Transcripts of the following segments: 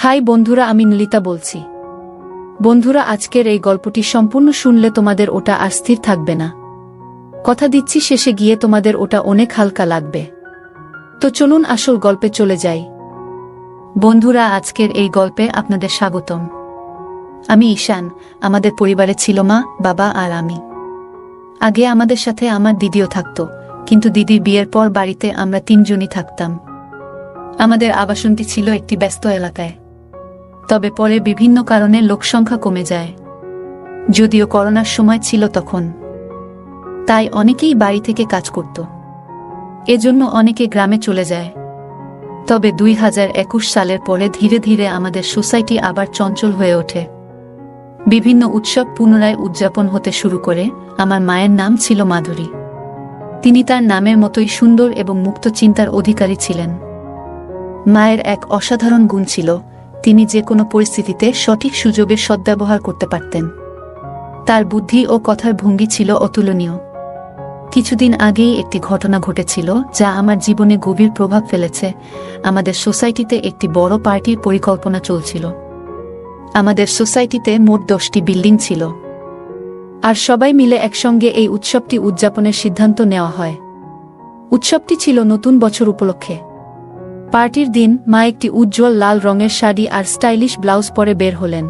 High বন্ধুরা, আমি নলিতা বলছি। বন্ধুরা, আজকের এই গল্পটি সম্পূর্ণ শুনলে তোমাদের ওটা আর স্থির থাকবে না। কথা দিচ্ছি, শেষে গিয়ে তোমাদের ওটা অনেক হালকা লাগবে। তো চলুন আসল গল্পে চলে যাই। বন্ধুরা, আজকের এই গল্পে আপনাদের স্বাগতম। আমি ঈশান। আমাদের পরিবারে ছিল মা, বাবা আর আমি। আগে আমাদের সাথে আমার দিদিও থাকতো, কিন্তু দিদির বিয়ের পর বাড়িতে আমরা তিনজনই থাকতাম। আমাদের আবাসনটি ছিল একটি ব্যস্ত এলাকায়। তবে পরে বিভিন্ন কারণে লোকসংখ্যা কমে যায়, যদিও করোনার সময় ছিল তখন। তাই অনেকেই বাড়ি থেকে কাজ করত, এজন্য অনেকে গ্রামে চলে যায়। তবে 2021 সালের পরে ধীরে ধীরে আমাদের সোসাইটি আবার চঞ্চল হয়ে ওঠে। বিভিন্ন উৎসব পুনরায় উদযাপন হতে শুরু করে। আমার মায়ের নাম ছিল মাধুরী। তিনি তার নামের মতোই সুন্দর এবং মুক্ত চিন্তার অধিকারী ছিলেন। মায়ের এক অসাধারণ গুণ ছিল, তিনি যে কোনো পরিস্থিতিতে সঠিক সুযোগের সদ্ব্যবহার করতে পারতেন। তার বুদ্ধি ও কথার ভঙ্গি ছিল অতুলনীয়। কিছুদিন আগেই একটি ঘটনা ঘটেছিল যা আমার জীবনে গভীর প্রভাব ফেলেছে। আমাদের সোসাইটিতে একটি বড় পার্টির পরিকল্পনা চলছিল। আমাদের সোসাইটিতে মোট 10টি বিল্ডিং ছিল, আর সবাই মিলে একসঙ্গে এই উৎসবটি উদযাপনের সিদ্ধান্ত নেওয়া হয়। উৎসবটি ছিল নতুন বছর উপলক্ষে। পার্টির দিন মা একটি উজ্জ্বল লাল রঙের শাড়ি আর স্টাইলিশ ব্লাউজ পরে বের হলেন।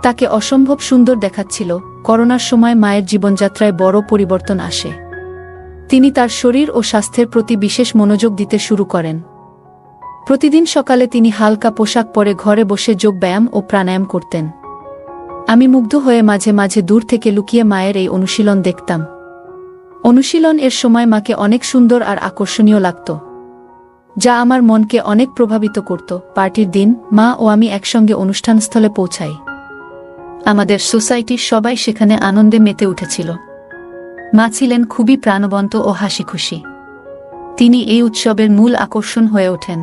তাকে অসম্ভব সুন্দর দেখাচ্ছিল। করোনার সময় মায়ের জীবনযাত্রায় বড় পরিবর্তন আসে। তিনি তার শরীর ও স্বাস্থ্যের প্রতি বিশেষ মনোযোগ দিতে শুরু করেন। প্রতিদিন সকালে তিনি হালকা পোশাক পরে ঘরে বসে যোগব্যায়াম ও প্রাণায়াম করতেন। আমি মুগ্ধ হয়ে মাঝে মাঝে দূর থেকে লুকিয়ে মায়ের এই অনুশীলন দেখতাম। অনুশীলন এর সময় মাকে অনেক সুন্দর আর আকর্ষণীয় লাগত, যা আমার মনকে অনেক প্রভাবিত করত। পার্টির দিন মা ও আমি একসঙ্গে অনুষ্ঠানস্থলে পৌঁছাই। আমাদের সোসাইটির সবাই সেখানে আনন্দে মেতে উঠেছিল। মা ছিলেন খুবই প্রাণবন্ত ও হাসিখুশি। তিনি এই উৎসবের মূল আকর্ষণ হয়ে ওঠেন,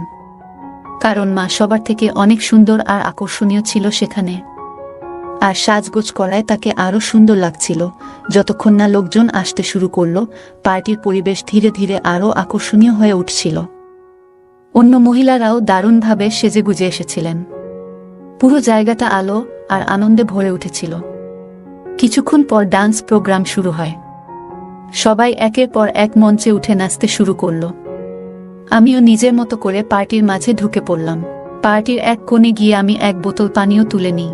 কারণ মা সবার থেকে অনেক সুন্দর আর আকর্ষণীয় ছিল সেখানে। আর সাজগোজ করায় তাকে আরও সুন্দর লাগছিল। যতক্ষণ না লোকজন আসতে শুরু করল, পার্টির পরিবেশ ধীরে ধীরে আরও আকর্ষণীয় হয়ে উঠছিল। অন্য মহিলারাও দারুণভাবে সেজেগুজে এসেছিলেন। পুরো জায়গাটা আলো আর আনন্দে ভরে উঠেছিল। কিছুক্ষণ পর ডান্স প্রোগ্রাম শুরু হয়। সবাই একের পর এক মঞ্চে উঠে নাচতে শুরু করল। আমিও নিজের মতো করে পার্টির মাঝে ঢুকে পড়লাম। পার্টির এক কোণে গিয়ে আমি এক বোতল পানীয় তুলে নিই।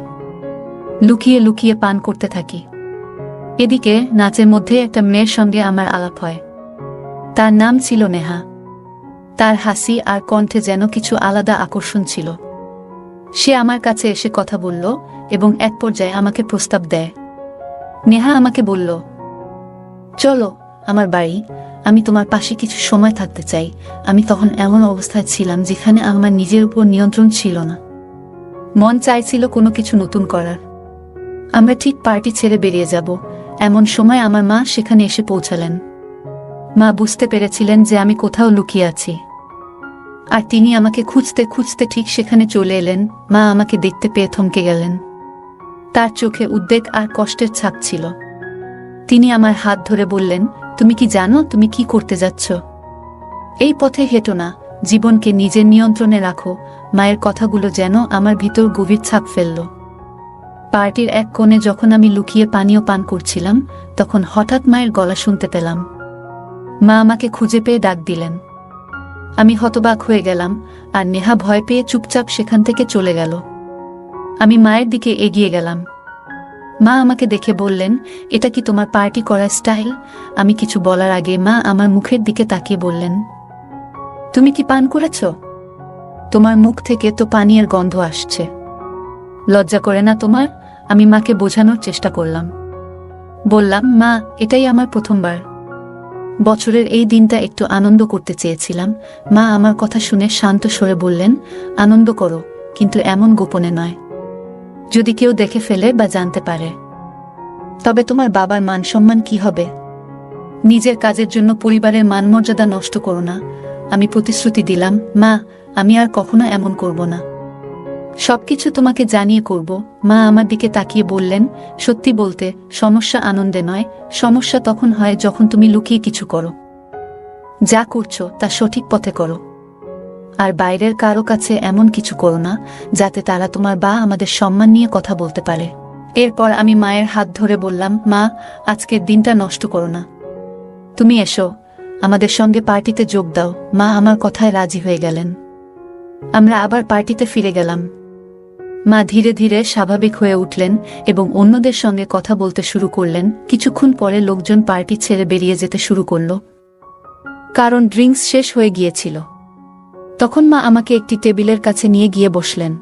লুকিয়ে লুকিয়ে পান করতে থাকি। এদিকে নাচের মধ্যে একটা মেয়ের সঙ্গে আমার আলাপ হয়। তার নাম ছিল নেহা। তার হাসি আর কণ্ঠে যেন কিছু আলাদা আকর্ষণ ছিল। সে আমার কাছে এসে কথা বলল এবং এক পর্যায়ে আমাকে প্রস্তাব দেয়। নেহা আমাকে বলল, চলো আমার বাড়ি, আমি তোমার পাশে কিছু সময় থাকতে চাই। আমি তখন এমন অবস্থায় ছিলাম যেখানে আমার নিজের উপর নিয়ন্ত্রণ ছিল না। মন চাইছিল কোনো কিছু নতুন করার। আমরা ঠিক পার্টি ছেড়ে বেরিয়ে যাব, এমন সময় আমার মা সেখানে এসে পৌঁছালেন। মা বুঝতে পেরেছিলেন যে আমি কোথাও লুকিয়ে আছি, আর তিনি আমাকে খুঁজতে খুঁজতে ঠিক সেখানে চলে এলেন। মা আমাকে দেখতে পেয়ে থমকে গেলেন। তার চোখে উদ্বেগ আর কষ্টের ছাপ ছিল। তিনি আমার হাত ধরে বললেন, তুমি কি জানো তুমি কি করতে যাচ্ছ? এই পথে হেঁটো না, জীবনকে নিজের নিয়ন্ত্রণে রাখো। মায়ের কথাগুলো যেন আমার ভিতর গভীর ছাপ ফেলল। পার্টির এক কোণে যখন আমি লুকিয়ে পানীয় পান করছিলাম, তখন হঠাৎ মায়ের গলা শুনতে পেলাম। মা আমাকে খুঁজে পেয়ে ডাক দিলেন। আমি হতবাক হয়ে গেলাম, আর নেহা ভয় পেয়ে চুপচাপ সেখান থেকে চলে গেল। আমি মায়ের দিকে এগিয়ে গেলাম। মা আমাকে দেখে বললেন, এটা কি তোমার পার্টি করার স্টাইল? আমি কিছু বলার আগে মা আমার মুখের দিকে তাকিয়ে বললেন, তুমি কি পান করেছ? তোমার মুখ থেকে তো পানীয়ের গন্ধ আসছে। লজ্জা করে না তোমার? আমি মাকে বোঝানোর চেষ্টা করলাম। বললাম, মা, এটাই আমার প্রথমবার। বছরের এই দিনটা একটু আনন্দ করতে চেয়েছিলাম। মা আমার কথা শুনে শান্ত স্বরে বললেন, আনন্দ করো, কিন্তু এমন গোপনে নয়। যদি কেউ দেখে ফেলে বা জানতে পারে, তবে তোমার বাবার মান সম্মান কি হবে? নিজের কাজের জন্য পরিবারের মানমর্যাদা নষ্ট করো না। আমি প্রতিশ্রুতি দিলাম, মা, আমি আর কখনো এমন করব না। সবকিছু তোমাকে জানিয়ে করব। মা আমার দিকে তাকিয়ে বললেন, সত্যি বলতে, সমস্যা আনন্দে নয়, সমস্যা তখন হয় যখন তুমি লুকিয়ে কিছু করো। যা করছো তা সঠিক পথে করো। আর বাইরের কারো কাছে এমন কিছু করো না যাতে তারা তোমার বা আমাদের সম্মান নিয়ে কথা বলতে পারে। এরপর আমি মায়ের হাত ধরে বললাম, মা, আজকের দিনটা নষ্ট করো না, তুমি এসো, আমাদের সঙ্গে পার্টিতে যোগ দাও। মা আমার কথায় রাজি হয়ে গেলেন। আমরা আবার পার্টিতে ফিরে গেলাম। মা ধীরে ধীরে স্বাভাবিক হয়ে উঠলেন এবং অন্যদের সঙ্গে কথা বলতে শুরু করলেন। কিছুক্ষণ পরে লোকজন পার্টি ছেড়ে বেরিয়ে যেতে শুরু করল, কারণ ড্রিঙ্কস শেষ হয়ে গিয়েছিল। তখন মা আমাকে একটি টেবিলের কাছে নিয়ে গিয়ে বসলেন।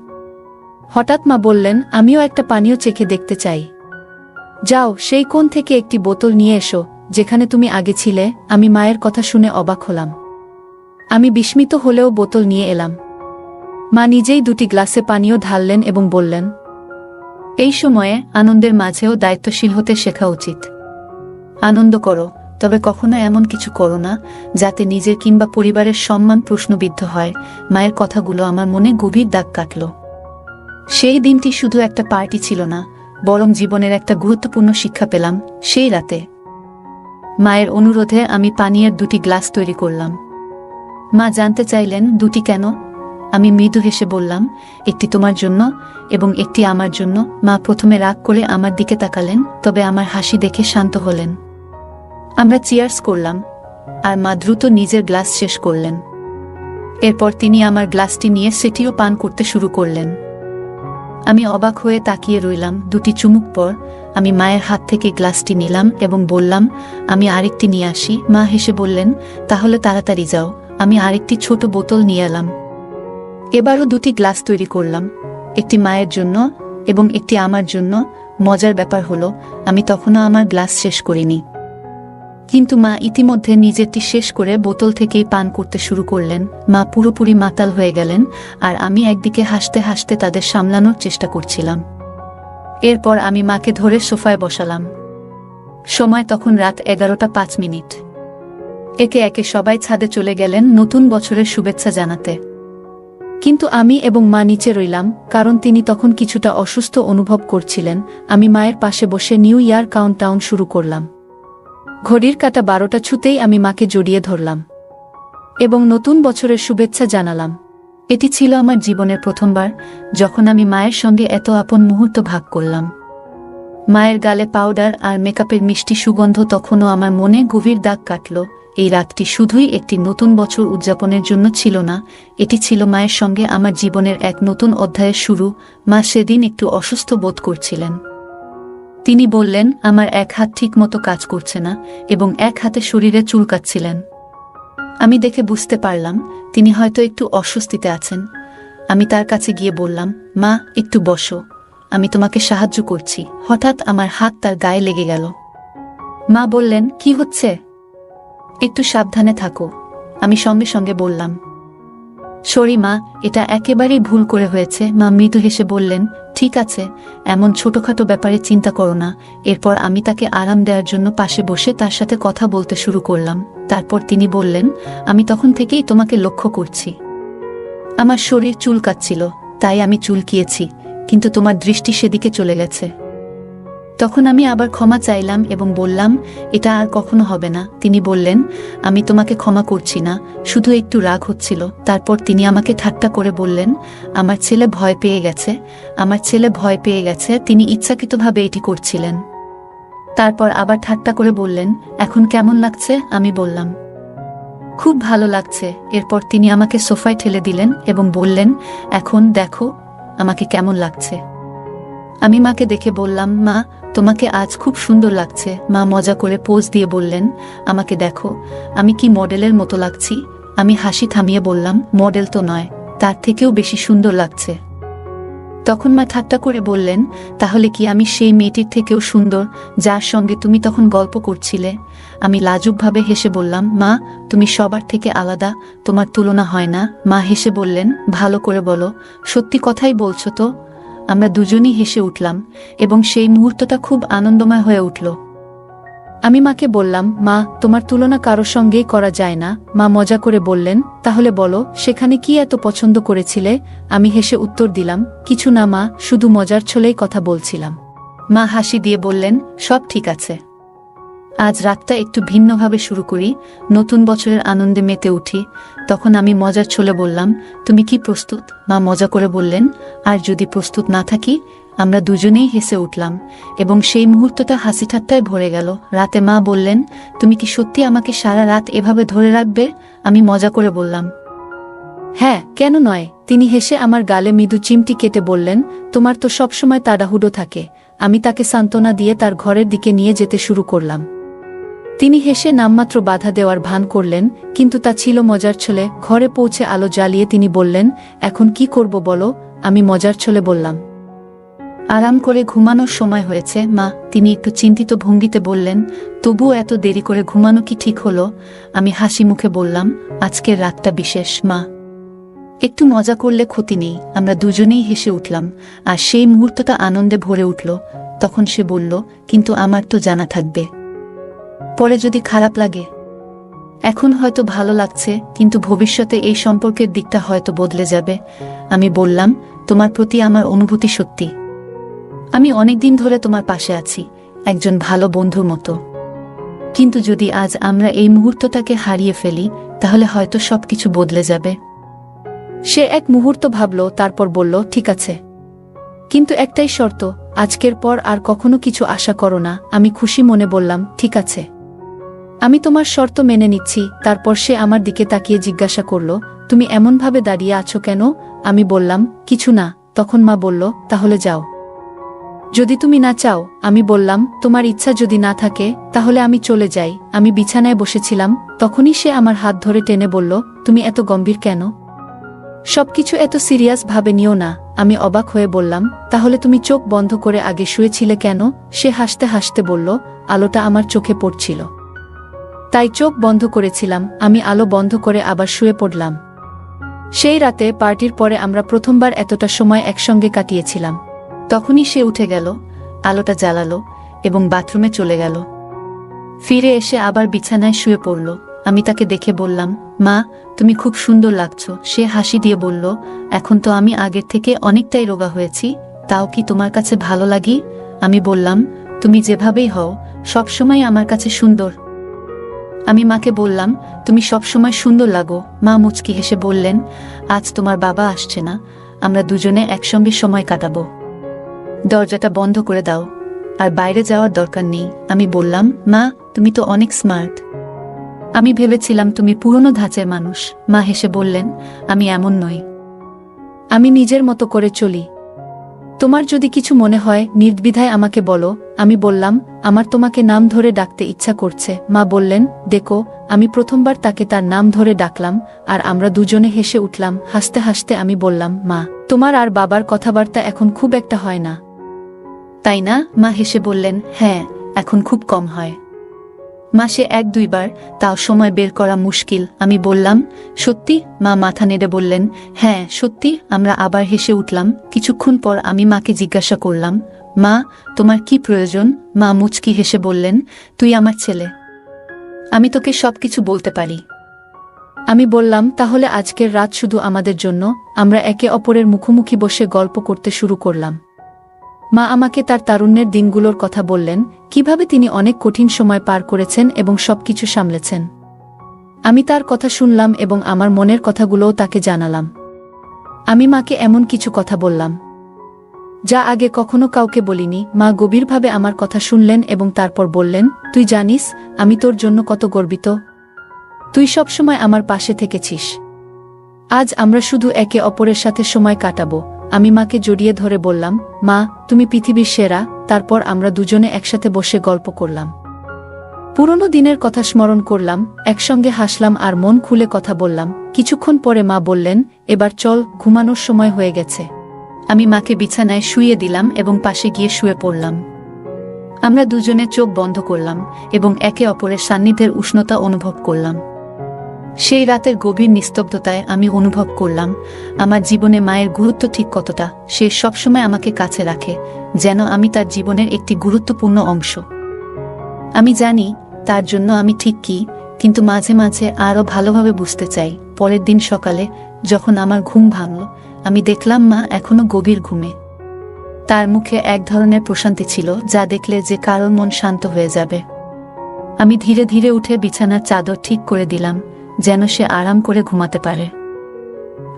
হঠাৎ মা বললেন, আমিও একটা পানীয় চেখে দেখতে চাই। যাও, সেই কোণ থেকে একটি বোতল নিয়ে এসো যেখানে তুমি আগে ছিলে। আমি মায়ের কথা শুনে অবাক হলাম। আমি বিস্মিত হলেও বোতল নিয়ে এলাম। মা নিজেই দুটি গ্লাসে পানীয় ঢাললেন এবং বললেন, এই সময়ে আনন্দের মাঝেও দায়িত্বশীল হতে শেখা উচিত। আনন্দ করো, তবে কখনো এমন কিছু করো না যাতে নিজের কিংবা পরিবারের সম্মান প্রশ্নবিদ্ধ হয়। মায়ের কথাগুলো আমার মনে গভীর দাগ কাটল। সেই দিনটি শুধু একটা পার্টি ছিল না, বরং জীবনের একটা গুরুত্বপূর্ণ শিক্ষা পেলাম সেই রাতে। মায়ের অনুরোধে আমি পানীয়ের দুটি গ্লাস তৈরি করলাম। মা জানতে চাইলেন, দুটি কেন? আমি মৃদু হেসে বললাম, একটি তোমার জন্য এবং একটি আমার জন্য। মা প্রথমে রাগ করে আমার দিকে তাকালেন, তবে আমার হাসি দেখে শান্ত হলেন। আমরা চিয়ার্স করলাম, আর মা দ্রুত নিজের গ্লাস শেষ করলেন। এরপর তিনি আমার গ্লাসটি নিয়ে সেটিও পান করতে শুরু করলেন। আমি অবাক হয়ে তাকিয়ে রইলাম। দুটি চুমুক পর আমি মায়ের হাত থেকে গ্লাসটি নিলাম এবং বললাম, আমি আরেকটি নিয়ে আসি। মা হেসে বললেন, তাহলে তাড়াতাড়ি যাও। আমি আরেকটি ছোট বোতল নিয়ে এলাম। এবারও দুটি গ্লাস তৈরি করলাম, একটি মায়ের জন্য এবং একটি আমার জন্য। মজার ব্যাপার হলো, আমি তখনও আমার গ্লাস শেষ করিনি, কিন্তু মা ইতিমধ্যে নিজেরটি শেষ করে বোতল থেকেই পান করতে শুরু করলেন। মা পুরোপুরি মাতাল হয়ে গেলেন, আর আমি একদিকে হাসতে হাসতে তাদের সামলানোর চেষ্টা করছিলাম। এরপর আমি মাকে ধরে সোফায় বসালাম। সময় তখন রাত 11:05। একে একে সবাই ছাদে চলে গেলেন নতুন বছরের শুভেচ্ছা জানাতে, কিন্তু আমি এবং মা নিচে রইলাম, কারণ তিনি তখন কিছুটা অসুস্থ অনুভব করছিলেন। আমি মায়ের পাশে বসে নিউ ইয়ার কাউন্টডাউন শুরু করলাম। ঘড়ির কাঁটা 12টা ছুতেই আমি মাকে জড়িয়ে ধরলাম এবং নতুন বছরের শুভেচ্ছা জানালাম। এটি ছিল আমার জীবনের প্রথমবার যখন আমি মায়ের সঙ্গে এত আপন মুহূর্ত ভাগ করলাম। মায়ের গালে পাউডার আর মেকআপের মিষ্টি সুগন্ধ তখনও আমার মনে গভীর দাগ কাটল। এই রাতটি শুধুই একটি নতুন বছর উদযাপনের জন্য ছিল না, এটি ছিল মায়ের সঙ্গে আমার জীবনের এক নতুন অধ্যায়ের শুরু। মা সেদিন একটু অসুস্থ বোধ করছিলেন। তিনি বললেন, আমার এক হাত ঠিক মতো কাজ করছে না এবং এক হাতে শরীরে চুলকাচ্ছিলেন। আমি দেখে বুঝতে পারলাম তিনি হয়তো একটু অস্বস্তিতে আছেন। আমি তার কাছে গিয়ে বললাম, মা, একটু বসো, আমি তোমাকে সাহায্য করছি। হঠাৎ আমার হাত তার গায়ে লেগে গেল। মা বললেন, কি হচ্ছে? একটু সাবধানে থাকো। আমি সঙ্গে সঙ্গে বললাম, সরি মা, এটা একেবারেই ভুল করে হয়েছে। মা মৃদু হেসে বললেন, ঠিক আছে, এমন ছোটখাটো ব্যাপারে চিন্তা করো না। এরপর আমি তাকে আরাম দেওয়ার জন্য পাশে বসে তার সাথে কথা বলতে শুরু করলাম। তারপর তিনি বললেন, আমি তখন থেকেই তোমাকে লক্ষ্য করছি। আমার শরীর চুলকাচ্ছিল, তাই আমি চুলকিয়েছি, কিন্তু তোমার দৃষ্টি সেদিকে চলে গেছে। তখন আমি আবার ক্ষমা চাইলাম এবং বললাম, এটা আর কখনো হবে না। তিনি বললেন, আমি তোমাকে ক্ষমা করছি না, শুধু একটু রাগ হচ্ছিল। তারপর তিনি আমাকে ঠাট্টা করে বললেন, আমার ছেলে ভয় পেয়ে গেছে, আমার ছেলে ভয় পেয়ে গেছে। তিনি ইচ্ছাকৃতভাবে এটি করছিলেন। তারপর আবার ঠাট্টা করে বললেন, এখন কেমন লাগছে? আমি বললাম, খুব ভালো লাগছে। এরপর তিনি আমাকে সোফায় ঠেলে দিলেন এবং বললেন, এখন দেখো আমাকে কেমন লাগছে। আমি মাকে দেখে বললাম, মা, তোমাকে আজ খুব সুন্দর লাগছে। মা মজা করে পোজ দিয়ে বললেন, আমাকে দেখো, আমি কি মডেলের মতো লাগছি? আমি হাসি থামিয়ে বললাম, মডেল তো নয়, তার থেকেও বেশি সুন্দর লাগছে। তখন মা ঠাট্টা করে বললেন, তাহলে কি আমি সেই মেয়েটির থেকেও সুন্দর যার সঙ্গে তুমি তখন গল্প করছিলে? আমি লাজুকভাবে হেসে বললাম, মা, তুমি সবার থেকে আলাদা, তোমার তুলনা হয় না। মা হেসে বললেন, ভালো করে বলো, সত্যি কথাই বলছো তো? আমরা দুজনই হেসে উঠলাম এবং সেই মুহূর্তটা খুব আনন্দময় হয়ে উঠল। আমি মাকে বললাম, মা, তোমার তুলনা কারো সঙ্গেই করা যায় না। মা মজা করে বললেন, তাহলে বলো, সেখানে কি এত পছন্দ করেছিলে? আমি হেসে উত্তর দিলাম, কিছু না মা, শুধু মজার ছলেই কথা বলছিলাম। মা হাসি দিয়ে বললেন, সব ঠিক আছে। আজ রাতটা একটু ভিন্নভাবে শুরু করি, নতুন বছরের আনন্দে মেতে উঠি। তখন আমি মজার ছলে বললাম, তুমি কি প্রস্তুত? মা মজা করে বললেন, আর যদি প্রস্তুত না থাকি? আমরা দুজনেই হেসে উঠলাম এবং সেই মুহূর্তটা হাসি ঠাট্টায় ভরে গেল। রাতে মা বললেন, তুমি কি সত্যি আমাকে সারা রাত এভাবে ধরে রাখবে? আমি মজা করে বললাম, হ্যাঁ, কেন নয়। তিনি হেসে আমার গালে মৃদু চিমটি কেটে বললেন, তোমার তো সবসময় তাড়াহুড়ো থাকে। আমি তাকে সান্ত্বনা দিয়ে তার ঘরের দিকে নিয়ে যেতে শুরু করলাম। তিনি হেসে নামমাত্র বাধা দেওয়ার ভান করলেন, কিন্তু তা ছিল মজার ছলে। ঘরে পৌঁছে আলো জ্বালিয়ে তিনি বললেন, এখন কি করব বলো? আমি মজার ছলে বললাম, আরাম করে ঘুমানোর সময় হয়েছে মা। তিনি একটু চিন্তিত ভঙ্গিতে বললেন, তবুও এত দেরি করে ঘুমানো কি ঠিক হলো? আমি হাসি মুখে বললাম, আজকের রাতটা বিশেষ মা, একটু মজা করলে ক্ষতি নেই। আমরা দুজনেই হেসে উঠলাম আর সেই মুহূর্তটা আনন্দে ভরে উঠল। তখন সে বলল, কিন্তু আমার তো জানা থাকবে, পরে যদি খারাপ লাগে। এখন হয়তো ভালো লাগছে, কিন্তু ভবিষ্যতে এই সম্পর্কের দিকটা হয়তো বদলে যাবে। আমি বললাম, তোমার প্রতি আমার অনুভূতি সত্যি। আমি অনেকদিন ধরে তোমার পাশে আছি, একজন ভালো বন্ধুর মতো। কিন্তু যদি আজ আমরা এই মুহূর্তটাকে হারিয়ে ফেলি, তাহলে হয়তো সবকিছু বদলে যাবে। সে এক মুহূর্ত ভাবল, তারপর বলল, ঠিক আছে, কিন্তু একটাই শর্ত, আজকের পর আর কখনো কিছু আশা করো না। আমি খুশি মনে বললাম, ঠিক আছে, আমি তোমার শর্ত মেনে নিচ্ছি। তারপর সে আমার দিকে তাকিয়ে জিজ্ঞাসা করল, তুমি এমনভাবে দাঁড়িয়ে আছো কেন? আমি বললাম, কিছু না। তখন মা বলল, তাহলে যাও, যদি তুমি না চাও। আমি বললাম, তোমার ইচ্ছা যদি না থাকে, তাহলে আমি চলে যাই। আমি বিছানায় বসেছিলাম, তখনই সে আমার হাত ধরে টেনে বলল, তুমি এত গম্ভীর কেন? সবকিছু এত সিরিয়াস ভাবে নিও না। আমি অবাক হয়ে বললাম, তাহলে তুমি চোখ বন্ধ করে আগে শুয়েছিলে কেন? সে হাসতে হাসতে বলল, আলোটা আমার চোখে পড়ছিল, তাই চোখ বন্ধ করেছিলাম। আমি আলো বন্ধ করে আবার শুয়ে পড়লাম। সেই রাতে পার্টির পরে আমরা প্রথমবার এতটা সময় একসঙ্গে কাটিয়েছিলাম। তখনই সে উঠে গেল, আলোটা জ্বালালো এবং বাথরুমে চলে গেল। ফিরে এসে আবার বিছানায় শুয়ে পড়ল। আমি তাকে দেখে বললাম, মা, তুমি খুব সুন্দর লাগছো। সে হাসি দিয়ে বলল, এখন তো আমি আগের থেকে অনেকটাই রোগা হয়েছি, তাও কি তোমার কাছে ভালো লাগি? আমি বললাম, তুমি যেভাবেই হও, সবসময় আমার কাছে সুন্দর। আমি মাকে বললাম, তুমি সবসময় সুন্দর লাগো। মা মুচকি হেসে বললেন, আজ তোমার বাবা আসছে না, আমরা দুজনে একসঙ্গে সময় কাটাবো। দরজাটা বন্ধ করে দাও, আর বাইরে যাওয়ার দরকার নেই। আমি বললাম, মা, তুমি তো অনেক স্মার্ট। আমি ভেবেছিলাম তুমি পুরনো ধাঁচের মানুষ। মা হেসে বললেন, আমি এমন নই, আমি নিজের মতো করে চলি। তোমার যদি কিছু মনে হয়, নির্দ্বিধায় আমাকে বলো। আমি বললাম, আমার তোমাকে নাম ধরে ডাকতে ইচ্ছা করছে। মা বললেন, দেখো। আমি প্রথমবার তাকে তার নাম ধরে ডাকলাম আর আমরা দুজনে হেসে উঠলাম। হাসতে হাসতে আমি বললাম, মা, তোমার আর বাবার কথাবার্তা এখন খুব একটা হয় না, তাই না? মা হেসে বললেন, হ্যাঁ, এখন খুব কম হয়। মাসে 1-2 বার, তাও সময় বের করা মুশকিল। আমি বললাম, সত্যি? মা মাথা নেড়ে বললেন, হ্যাঁ সত্যি। আমরা আবার হেসে উঠলাম। কিছুক্ষণ পর আমি মাকে জিজ্ঞাসা করলাম, মা, তোমার কি প্রয়োজন? মা মুচকি হেসে বললেন, তুই আমার ছেলে, আমি তোকে সবকিছু বলতে পারি। আমি বললাম, তাহলে আজকের রাত শুধু আমাদের জন্য। আমরা একে অপরের মুখোমুখি বসে গল্প করতে শুরু করলাম। মা আমাকে তার তারুণ্যের দিনগুলোর কথা বললেন, কিভাবে তিনি অনেক কঠিন সময় পার করেছেন এবং সবকিছু সামলেছেন। আমি তার কথা শুনলাম এবং আমার মনের কথাগুলোও তাকে জানালাম। আমি মাকে এমন কিছু কথা বললাম যা আগে কখনো কাউকে বলিনি। মা গভীরভাবে আমার কথা শুনলেন এবং তারপর বললেন, তুই জানিস আমি তোর জন্য কত গর্বিত। তুই সবসময় আমার পাশে থেকেছিস। আজ আমরা শুধু একে অপরের সাথে সময় কাটাবো। আমি মাকে জড়িয়ে ধরে বললাম, মা, তুমি পৃথিবীর সেরা। তারপর আমরা দুজনে একসাথে বসে গল্প করলাম, পুরনো দিনের কথা স্মরণ করলাম, একসঙ্গে হাসলাম আর মন খুলে কথা বললাম। কিছুক্ষণ পরে মা বললেন, এবার চল, ঘুমানোর সময় হয়ে গেছে। আমি মাকে বিছানায় শুইয়ে দিলাম এবং পাশে গিয়ে শুয়ে পড়লাম। আমরা দুজনে চোখ বন্ধ করলাম এবং একে অপরের সান্নিধ্যের উষ্ণতা অনুভব করলাম। সেই রাতের গভীর নিস্তব্ধতায় আমি অনুভব করলাম আমার জীবনে মায়ের গুরুত্ব ঠিক কতটা। সে সবসময় আমাকে কাছে রাখে, যেন আমি তার জীবনের একটি গুরুত্বপূর্ণ অংশ। আমি জানি তার জন্য আমি ঠিক কি, কিন্তু মাঝে মাঝে আরও ভালোভাবে বুঝতে চাই। পরের দিন সকালে যখন আমার ঘুম ভাঙল, আমি দেখলাম মা এখনো গভীর ঘুমে। তার মুখে এক ধরনের প্রশান্তি ছিল, যা দেখলে যে কারোর মন শান্ত হয়ে যাবে। আমি ধীরে ধীরে উঠে বিছানার চাদর ঠিক করে দিলাম, যেন সে আরাম করে ঘুমাতে পারে।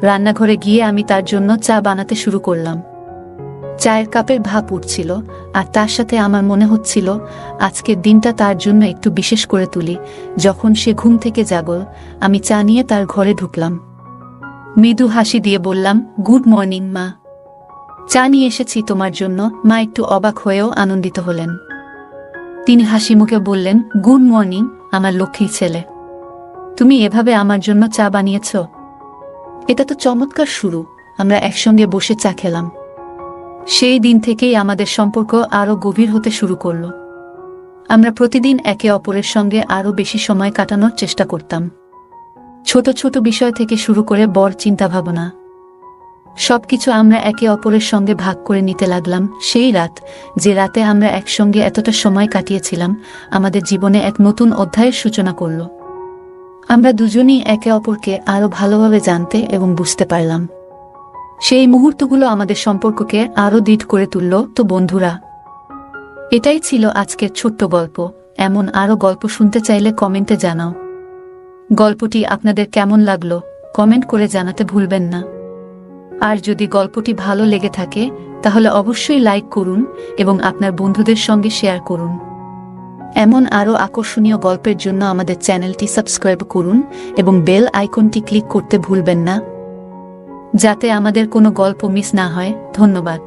রান্নাঘরে গিয়ে আমি তার জন্য চা বানাতে শুরু করলাম। চায়ের কাপের ভাপ উঠছিল, আর তার সাথে আমার মনে হচ্ছিল আজকের দিনটা তার জন্য একটু বিশেষ করে তুলি। যখন সে ঘুম থেকে জাগল, আমি চা নিয়ে তার ঘরে ঢুকলাম। মৃদু হাসি দিয়ে বললাম, গুড মর্নিং মা, চা নিয়ে এসেছি তোমার জন্য। মা একটু অবাক হয়েও আনন্দিত হলেন। তিনি হাসি মুখে বললেন, গুড মর্নিং আমার লক্ষ্মী ছেলে, তুমি এভাবে আমার জন্য চা বানিয়েছ? এটা তো চমৎকার শুরু। আমরা একসঙ্গে বসে চা খেলাম। সেই দিন থেকেই আমাদের সম্পর্ক আরও গভীর হতে শুরু করল। আমরা প্রতিদিন একে অপরের সঙ্গে আরও বেশি সময় কাটানোর চেষ্টা করতাম। ছোট ছোট বিষয় থেকে শুরু করে বড় চিন্তাভাবনা, সবকিছু আমরা একে অপরের সঙ্গে ভাগ করে নিতে লাগলাম। সেই রাত, যে রাতে আমরা একসঙ্গে এতটা সময় কাটিয়েছিলাম, আমাদের জীবনে এক নতুন অধ্যায়ের সূচনা করল। আমরা দুজনেই একে অপরকে আরও ভালোভাবে জানতে এবং বুঝতে পারলাম। সেই মুহূর্তগুলো আমাদের সম্পর্ককে আরও দৃঢ় করে তুলল। তো বন্ধুরা, এটাই ছিল আজকের ছোট্ট গল্প। এমন আরও গল্প শুনতে চাইলে কমেন্টে জানাও। গল্পটি আপনাদের কেমন লাগলো কমেন্ট করে জানাতে ভুলবেন না। আর যদি গল্পটি ভালো লেগে থাকে তাহলে অবশ্যই লাইক করুন এবং আপনার বন্ধুদের সঙ্গে শেয়ার করুন। এমন আরও আকর্ষণীয় গল্পের জন্য আমাদের চ্যানেলটি সাবস্ক্রাইব করুন এবং বেল আইকনটি ক্লিক করতে ভুলবেন না, যাতে আমাদের কোনো গল্প মিস না হয়। ধন্যবাদ।